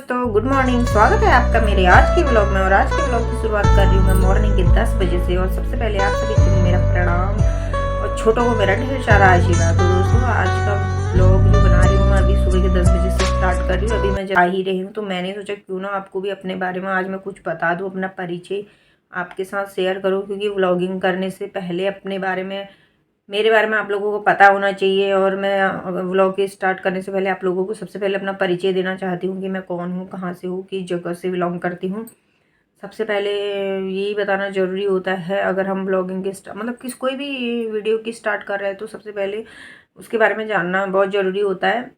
दोस्तों, good morning. स्वागत है आपका मेरे आज के व्लॉग में। और आज के व्लॉग की शुरुआत कर रही हूँ मैं मॉर्निंग के 10 बजे से। और सबसे पहले आप सभी को मेरा प्रणाम और छोटों को मेरा ढेर सारा आशीर्वाद। तो दोस्तों, आज का व्लॉग जो बना रही हूँ मैं अभी सुबह के 10 बजे से स्टार्ट कर रही हूँ। अभी मैं जा ही रही हूँ तो मैंने सोचा क्यों ना आपको भी अपने बारे में आज मैं कुछ बता दूँ, अपना परिचय आपके साथ शेयर करूँ। क्योंकि व्लॉगिंग करने से पहले अपने बारे में, मेरे बारे में आप लोगों को पता होना चाहिए। और मैं व्लॉग के स्टार्ट करने से पहले आप लोगों को सबसे पहले अपना परिचय देना चाहती हूँ कि मैं कौन हूँ, कहाँ से हूँ, किस जगह से बिलोंग करती हूँ। सबसे पहले यही बताना ज़रूरी होता है अगर हम ब्लॉगिंग के मतलब कोई भी वीडियो की स्टार्ट कर रहे हैं तो सबसे पहले उसके बारे में जानना बहुत ज़रूरी होता है।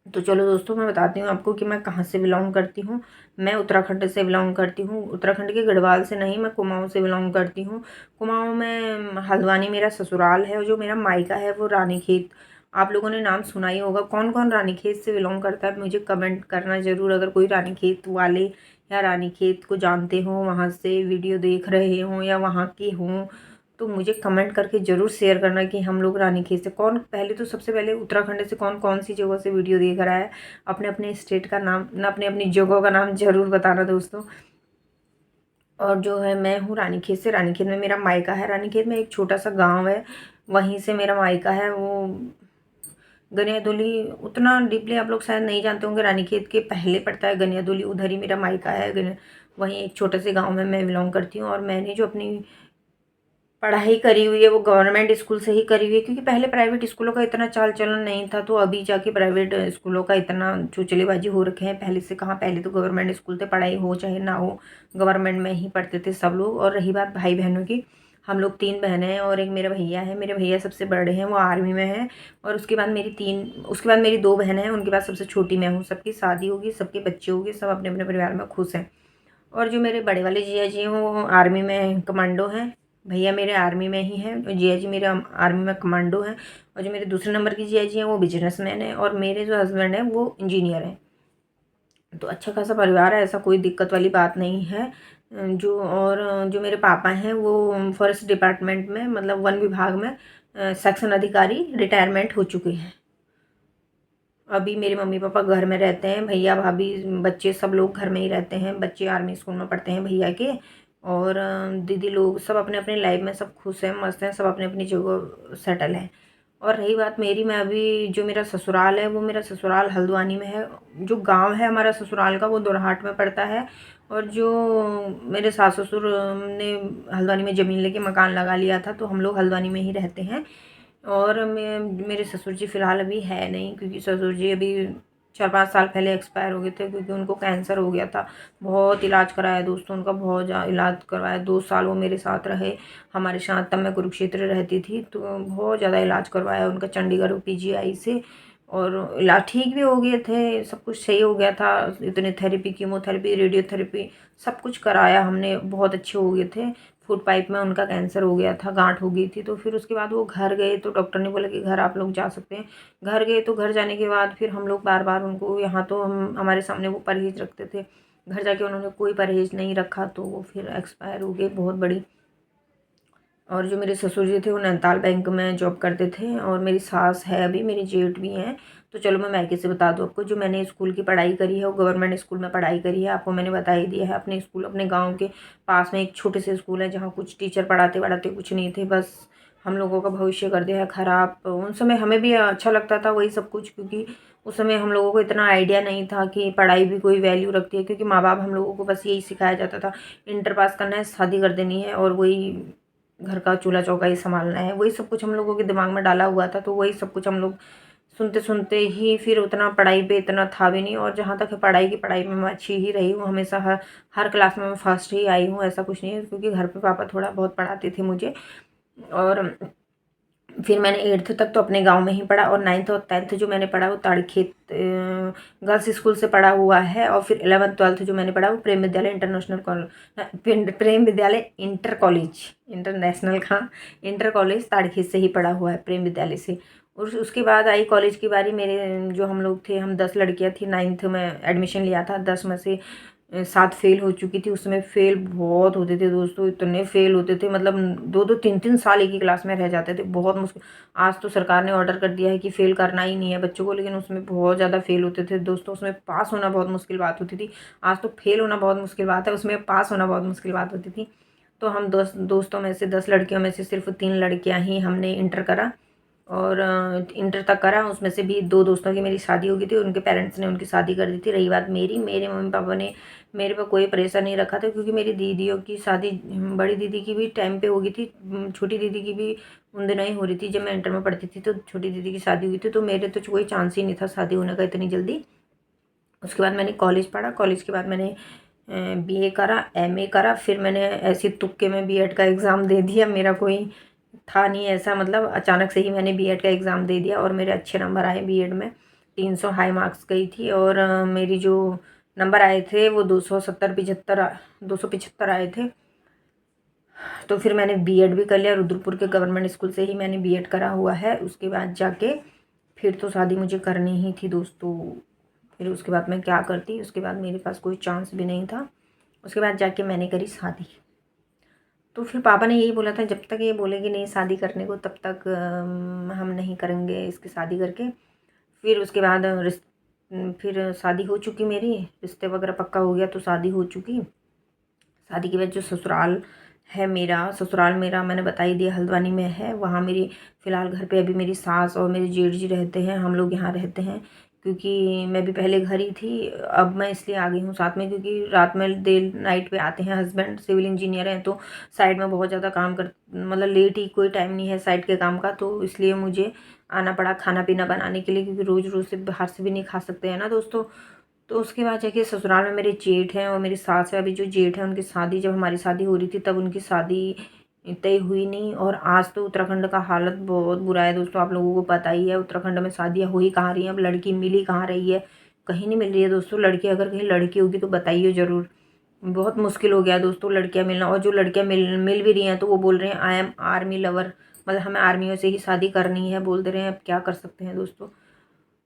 तो चलो दोस्तों, मैं बताती हूँ आपको कि मैं कहाँ से बिलोंग करती हूँ। मैं उत्तराखंड से बिलोंग करती हूँ। उत्तराखंड के गढ़वाल से नहीं, मैं कुमाऊँ से बिलोंग करती हूँ। कुमाऊँ में हल्द्वानी मेरा ससुराल है और जो मेरा मायका है वो रानीखेत। आप लोगों ने नाम सुना ही होगा। कौन कौन रानीखेत से बिलोंग करता है मुझे कमेंट करना ज़रूर। अगर कोई रानीखेत वाले या रानीखेत को जानते हो, वहाँ से वीडियो देख रहे हों या वहाँ के हों, तो मुझे कमेंट करके ज़रूर शेयर करना कि हम लोग रानीखेत से कौन, पहले तो सबसे पहले उत्तराखंड से कौन कौन सी जगह से वीडियो देख रहा है। अपने अपने स्टेट का नाम ना, अपने अपनी जगह का नाम ज़रूर बताना दोस्तों। और जो है, मैं हूँ रानीखेत से। रानीखेत में मेरा मायका है। रानीखेत में एक छोटा सा गाँव है, वहीं से मेरा मायका है। वो गनियादुली, उतना डीपली आप लोग शायद नहीं जानते होंगे। रानीखेत के पहले पड़ता है गनियादुली, उधर ही मेरा मायका है। वहीं एक छोटे से गाँव में मैं बिलोंग करती हूँ। और मैंने जो अपनी पढ़ाई करी हुई है वो गवर्नमेंट स्कूल से ही करी हुई है। क्योंकि पहले प्राइवेट स्कूलों का इतना चाल चलन नहीं था, तो अभी जाके प्राइवेट स्कूलों का इतना चुचलेबाजी हो रखे हैं। पहले से कहाँ, पहले तो गवर्नमेंट स्कूल थे, पढ़ाई हो चाहे ना हो गवर्नमेंट में ही पढ़ते थे सब लोग। और रही बात भाई बहनों की, हम लोग 3 बहनें हैं और एक मेरा भैया है। मेरे भैया सबसे बड़े हैं, वो आर्मी में है। और उसके बाद मेरी 2 बहनें हैं, उनके बाद सबसे छोटी मैं हूँ। सबकी शादी होगी, सबके बच्चे होंगे, सब अपने अपने परिवार में खुश हैं। और जो मेरे बड़े वाले जिया जी हैं वो आर्मी में कमांडो हैं। भैया मेरे आर्मी में ही हैं और जिया जी मेरे आर्मी में कमांडो हैं। और जो मेरे दूसरे नंबर की जिया जी हैं वो बिजनेसमैन हैं। और मेरे जो हस्बैंड हैं वो इंजीनियर हैं। तो अच्छा खासा परिवार है, ऐसा कोई दिक्कत वाली बात नहीं है। जो मेरे पापा हैं वो फॉरेस्ट डिपार्टमेंट में, मतलब वन विभाग में सेक्शन अधिकारी रिटायरमेंट हो चुके हैं। अभी मेरे मम्मी पापा घर में रहते हैं। भैया भाभी बच्चे सब लोग घर में ही रहते हैं। बच्चे आर्मी स्कूल में पढ़ते हैं भैया के। और दीदी लोग सब अपने अपने लाइफ में सब खुश हैं, मस्त हैं, सब अपने अपनी जगह सेटल हैं। और रही बात मेरी, मैं अभी जो मेरा ससुराल है वो मेरा ससुराल हल्द्वानी में है। जो गांव है हमारा ससुराल का वो दोरहाट में पड़ता है। और जो मेरे सास ससुर ने हल्द्वानी में ज़मीन लेके मकान लगा लिया था, तो हम लोग हल्द्वानी में ही रहते हैं। और मेरे ससुर जी फ़िलहाल अभी है नहीं, क्योंकि ससुर जी अभी 4-5 साल पहले एक्सपायर हो गए थे। क्योंकि उनको कैंसर हो गया था। बहुत इलाज कराया दोस्तों, उनका बहुत ज़्यादा इलाज करवाया। 2 साल वो मेरे साथ रहे, हमारे साथ। तब मैं कुरुक्षेत्र रहती थी, तो बहुत ज़्यादा इलाज करवाया उनका चंडीगढ़ पीजीआई से। और इलाज ठीक भी हो गए थे, सब कुछ सही हो गया था। इतने थेरेपी, कीमोथेरेपी, रेडियोथेरेपी सब कुछ कराया हमने, बहुत अच्छे हो गए थे। फूड पाइप में उनका कैंसर हो गया था, गांठ हो गई थी। तो फिर उसके बाद वो घर गए, तो डॉक्टर ने बोला कि घर आप लोग जा सकते हैं। घर गए तो घर जाने के बाद फिर हम लोग बार बार उनको, यहाँ तो हम हमारे सामने वो परहेज रखते थे, घर जाके उन्होंने कोई परहेज नहीं रखा, तो वो फिर एक्सपायर हो गए, बहुत बड़ी। और जो मेरे ससुर जी थे वो नैनीताल बैंक में जॉब करते थे। और मेरी सास है, अभी मेरी जेठ भी हैं। तो चलो मैं मायके से बता दूँ आपको, जो मैंने स्कूल की पढ़ाई करी है वो गवर्नमेंट स्कूल में पढ़ाई करी है। आपको मैंने बता ही दिया है। अपने स्कूल, अपने गांव के पास में एक छोटे से स्कूल है, जहाँ कुछ टीचर पढ़ाते वढ़ाते कुछ नहीं थे, बस हम लोगों का भविष्य कर दिया है ख़राब। उन समय हमें भी अच्छा लगता था वही सब कुछ, क्योंकि उस समय हम लोगों को इतना आइडिया नहीं था कि पढ़ाई भी कोई वैल्यू रखती है। क्योंकि माँ बाप हम लोगों को बस यही सिखाया जाता था, इंटर पास करना है, शादी कर देनी है, और वही घर का चूल्हा चौका ही संभालना है। वही सब कुछ हम लोगों के दिमाग में डाला हुआ था। तो वही सब कुछ हम लोग सुनते सुनते ही फिर उतना पढ़ाई पे इतना था भी नहीं। और जहाँ तक है पढ़ाई में मैं अच्छी ही रही हूँ हमेशा। हर क्लास में मैं फर्स्ट ही आई हूँ, ऐसा कुछ नहीं है। क्योंकि घर पे पापा थोड़ा बहुत पढ़ाते थे मुझे। और फिर मैंने 8th तक तो अपने गांव में ही पढ़ा। और 9th और 10th जो मैंने पढ़ा वो ताड़खेत गर्ल्स स्कूल से पढ़ा हुआ है। और फिर 11th 12th जो मैंने पढ़ा वो प्रेम विद्यालय इंटरनेशनल प्रेम विद्यालय इंटर कॉलेज, इंटरनेशनल का इंटर कॉलेज ताड़खेत से ही पढ़ा हुआ है, प्रेम विद्यालय से। और उसके बाद आई कॉलेज की बारी। मेरे जो हम लोग थे, हम 10 लड़कियां थी। 9th में एडमिशन लिया था, 10 में से 7 फेल हो चुकी थी। उसमें फेल बहुत होते थे दोस्तों, इतने फेल होते थे, मतलब 2-2 3-3 साल एक ही क्लास में रह जाते थे, बहुत मुश्किल। आज तो सरकार ने ऑर्डर कर दिया है कि फेल करना ही नहीं है बच्चों को, लेकिन उसमें बहुत ज़्यादा फेल होते थे दोस्तों। उसमें पास होना बहुत मुश्किल बात होती थी। आज तो फेल होना बहुत मुश्किल बात है, उसमें पास होना बहुत मुश्किल बात होती थी। तो हम दोस्तों में से 10 लड़कियों में से सिर्फ 3 लड़कियाँ ही हमने इंटर करा, और इंटर तक करा। उसमें से भी 2 दोस्तों की मेरी शादी हो गई थी, उनके पेरेंट्स ने उनकी शादी कर दी थी। रही बात मेरी, मेरे मम्मी पापा ने मेरे पे कोई प्रेशर नहीं रखा था, क्योंकि मेरी दीदियों की शादी, बड़ी दीदी की भी टाइम पे हो गई थी, छोटी दीदी की भी उन दिनों ही हो रही थी जब मैं इंटर में पढ़ती थी। तो छोटी दीदी की शादी हुई थी, तो मेरे तो कोई चांस ही नहीं था शादी होने का इतनी जल्दी। उसके बाद मैंने कॉलेज पढ़ा, कॉलेज के बाद मैंने बीए करा, एमए करा, फिर मैंने ऐसे तुक्के में बीएड का एग्ज़ाम दे दिया। मेरा कोई था नहीं ऐसा, मतलब अचानक से ही मैंने बीएड का एग्ज़ाम दे दिया और मेरे अच्छे नंबर आए बीएड में। 300 हाई मार्क्स गई थी, और मेरी जो नंबर आए थे वो 275 आए थे। तो फिर मैंने बीएड भी कर लिया, रुद्रपुर के गवर्नमेंट स्कूल से ही मैंने बीएड करा हुआ है। उसके बाद जाके फिर तो शादी मुझे करनी ही थी दोस्तों। फिर उसके बाद मैं क्या करती, उसके बाद मेरे पास कोई चांस भी नहीं था। उसके बाद जाके मैंने करी शादी। तो फिर पापा ने यही बोला था, जब तक ये बोलेगी नहीं शादी करने को तब तक हम नहीं करेंगे इसकी शादी करके। फिर उसके बाद फिर शादी हो चुकी मेरी, रिश्ते वगैरह पक्का हो गया, तो शादी हो चुकी। शादी के बाद जो ससुराल है मेरा, ससुराल मेरा मैंने बता ही दिया हल्द्वानी में है। वहाँ मेरी फ़िलहाल घर पे अभी मेरी सास और मेरे जेठ जी रहते हैं, हम लोग यहाँ रहते हैं। क्योंकि मैं भी पहले घर ही थी, अब मैं इसलिए आ गई हूँ साथ में, क्योंकि रात में देर नाइट पे आते हैं हस्बैंड, सिविल इंजीनियर हैं, तो साइड में बहुत ज़्यादा काम कर, मतलब लेट ही, कोई टाइम नहीं है साइड के काम का, तो इसलिए मुझे आना पड़ा खाना पीना बनाने के लिए, क्योंकि रोज़ रोज़ से बाहर से भी नहीं खा सकते हैं ना दोस्तों। तो उसके बाद जाके ससुराल में मेरे जेठ हैं और मेरी सास है। अभी जो जेठ है उनकी शादी, जब हमारी शादी हो रही थी तब उनकी शादी तय हुई नहीं। और आज तो उत्तराखंड का हालत बहुत बुरा है दोस्तों, आप लोगों को पता ही है उत्तराखंड में शादियाँ हो ही कहाँ रही हैं। अब लड़की मिल ही कहाँ रही है, कहीं नहीं मिल रही है दोस्तों लड़की। अगर कहीं लड़की होगी तो बताइए ज़रूर, बहुत मुश्किल हो गया है दोस्तों लड़कियाँ मिलना। और जो लड़कियाँ मिल भी रही हैं तो वो बोल रहे हैं आई एम आर्मी लवर, मतलब हमें आर्मियों से ही शादी करनी है बोल दे रहे हैं। अब क्या कर सकते हैं दोस्तों।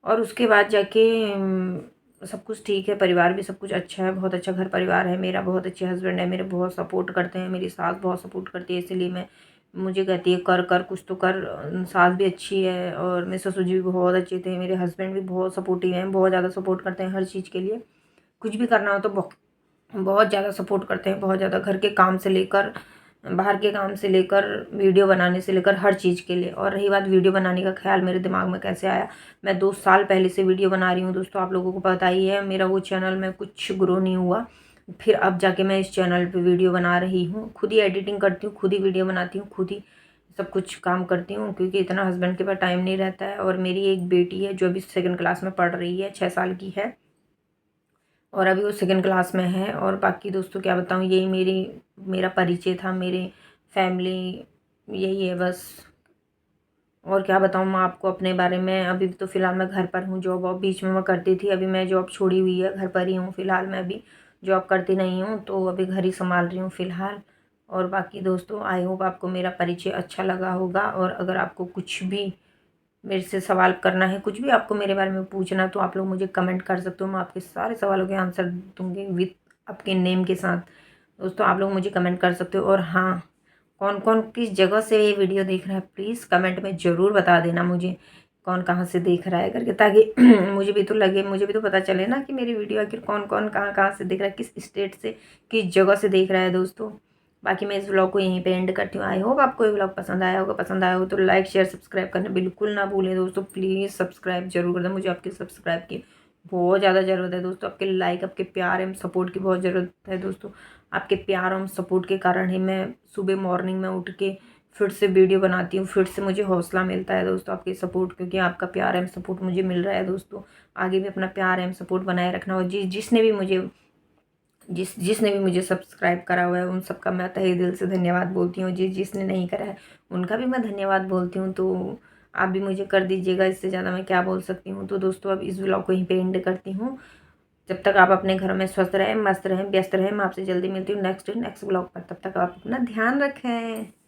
और उसके बाद जाके सब कुछ ठीक है, परिवार भी सब कुछ अच्छा है, बहुत अच्छा घर परिवार है मेरा, बहुत अच्छे हस्बैंड है मेरे, बहुत सपोर्ट करते हैं। मेरी सास बहुत सपोर्ट करती है, इसीलिए मैं, मुझे कहती है कर कर कुछ तो कर। सास भी अच्छी है और मेरे ससुर जी भी बहुत अच्छे थे। मेरे हस्बैंड भी बहुत सपोर्टिव हैं, बहुत ज़्यादा सपोर्ट करते हैं हर चीज़ के लिए। कुछ भी करना हो तो बहुत ज़्यादा सपोर्ट करते हैं, बहुत ज़्यादा, घर के काम से लेकर, बाहर के काम से लेकर, वीडियो बनाने से लेकर, हर चीज़ के लिए। और रही बात वीडियो बनाने का ख्याल मेरे दिमाग में कैसे आया, मैं 2 साल पहले से वीडियो बना रही हूँ दोस्तों, आप लोगों को पता ही है। मेरा वो चैनल में कुछ ग्रो नहीं हुआ, फिर अब जाके मैं इस चैनल पे वीडियो बना रही हूँ। खुद ही एडिटिंग करती हूँ, खुद ही वीडियो बनाती हूँ, खुद ही सब कुछ काम करती हूँ, क्योंकि इतना हस्बैंड के पास टाइम नहीं रहता है। और मेरी एक बेटी है जो अभी 2nd क्लास में पढ़ रही है, 6 साल की है, और अभी वो 2nd क्लास में है। और बाकी दोस्तों क्या बताऊँ, यही मेरा परिचय था, मेरे फैमिली यही है बस। और क्या बताऊँ मैं आपको अपने बारे में। अभी तो फ़िलहाल मैं घर पर हूँ, जॉब वॉब बीच में मैं करती थी, अभी मैं जॉब छोड़ी हुई है, घर पर ही हूँ फ़िलहाल। मैं अभी जॉब करती नहीं हूँ, तो अभी घर ही संभाल रही हूँ फ़िलहाल। और बाकी दोस्तों आई होप आपको मेरा परिचय अच्छा लगा होगा। और अगर आपको कुछ भी मेरे से सवाल करना है, कुछ भी आपको मेरे बारे में पूछना, तो आप लोग मुझे कमेंट कर सकते हो, मैं आपके सारे सवालों के आंसर दूँगी विथ आपके नेम के साथ। दोस्तों आप लोग मुझे कमेंट कर सकते हो। और हाँ, कौन कौन किस जगह से ये वीडियो देख रहा है प्लीज़ कमेंट में ज़रूर बता देना मुझे, कौन कहाँ से देख रहा है करके, ताकि मुझे भी तो लगे, मुझे भी तो पता चले ना कि मेरी वीडियो आखिर कौन कौन कहाँ कहाँ से देख रहा है, किस स्टेट से, किस जगह से देख रहा है दोस्तों। बाकी मैं इस व्लॉग को यहीं पे एंड करती हूँ। आई होप आपको ये व्लॉग पसंद आया होगा, पसंद आया हो तो लाइक शेयर सब्सक्राइब करना बिल्कुल ना भूलें दोस्तों। प्लीज़ सब्सक्राइब जरूर कर दें, मुझे आपके सब्सक्राइब की बहुत ज़्यादा ज़रूरत है दोस्तों। आपके लाइक, आपके प्यार एवं सपोर्ट की बहुत ज़रूरत है दोस्तों। आपके प्यार एवं सपोर्ट के कारण ही मैं सुबह मॉर्निंग में उठ के फिर से वीडियो बनाती हूँ, फिर से मुझे हौसला मिलता है दोस्तों आपके सपोर्ट, क्योंकि आपका प्यार एवं सपोर्ट मुझे मिल रहा है दोस्तों। आगे भी अपना प्यार एवं सपोर्ट बनाए रखना। और जिसने भी मुझे सब्सक्राइब करा हुआ है उन सबका मैं तहे दिल से धन्यवाद बोलती हूँ। जिसने नहीं करा है उनका भी मैं धन्यवाद बोलती हूँ। तो आप भी मुझे कर दीजिएगा, इससे ज़्यादा मैं क्या बोल सकती हूँ। तो दोस्तों अब इस व्लॉग को यहीं पे एंड करती हूँ। जब तक आप अपने घरों में स्वस्थ रहें, मस्त रहें, व्यस्त रहें। मैं आपसे जल्दी मिलती हूँ नेक्स्ट व्लॉग पर। तब तक आप अपना ध्यान रखें।